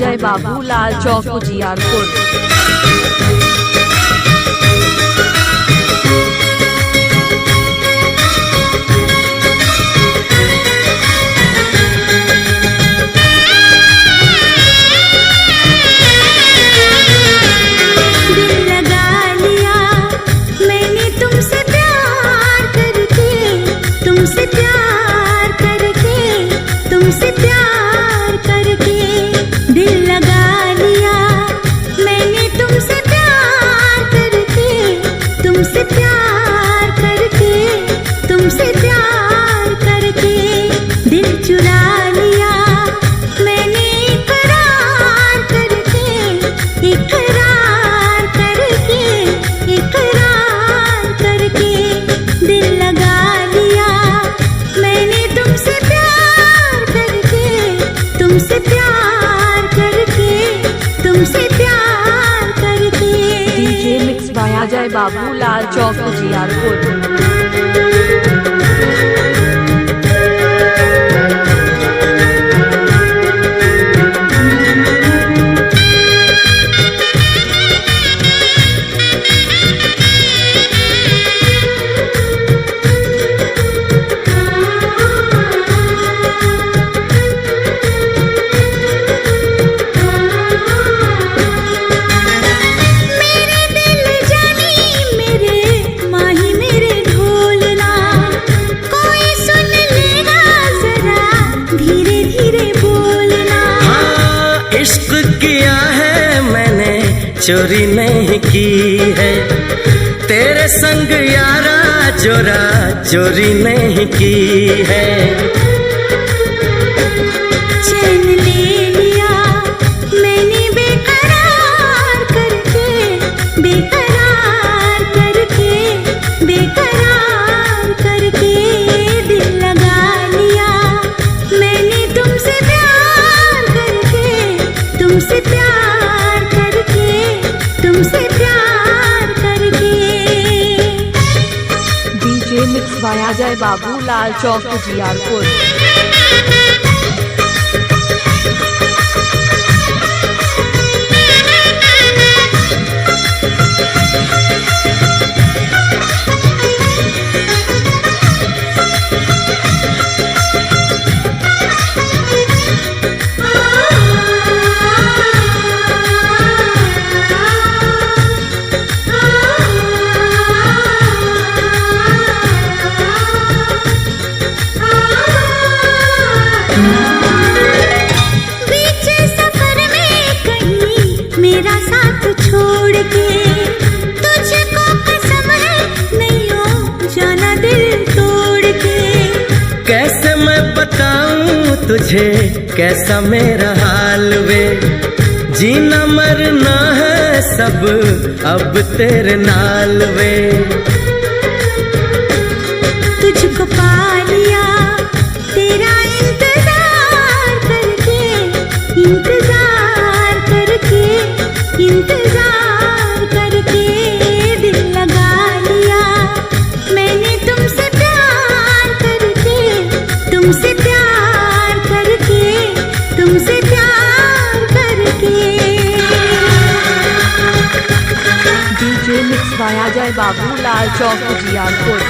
जय बाबू लाल चौक उजियारपुर। जय बाबू लाल चौक उजियारपुर। चोरी नहीं की है तेरे संग यारा, चोरा चोरी नहीं की है। चैन ले लिया मैंने बेकरार करके, बेकरार करके, बेकरार करके दिल लगा लिया मैंने तुमसे प्यार करके, तुमसे प्यार करके, तुमसे प्यार करके। डीजे मिक्स बाया जय बाबू लाल चौक उजियारपुर। मेरा साथ छोड़ के तुझको कसम है नहीं हो जाना दिल तोड़ के। कैसे मैं बताऊं तुझे कैसा मेरा हाल वे, जीना मरना है सब अब तेरे नाल वे। तुझको पा लिया तेरा इंतजार करके, इंतजार करके, इंतजार करके दिल लगा लिया मैंने तुमसे प्यार करके, तुमसे प्यार करके, तुमसे प्यार करके। डीजे मिक्स बाया जय बाबू लाल चौक उजियारपुर।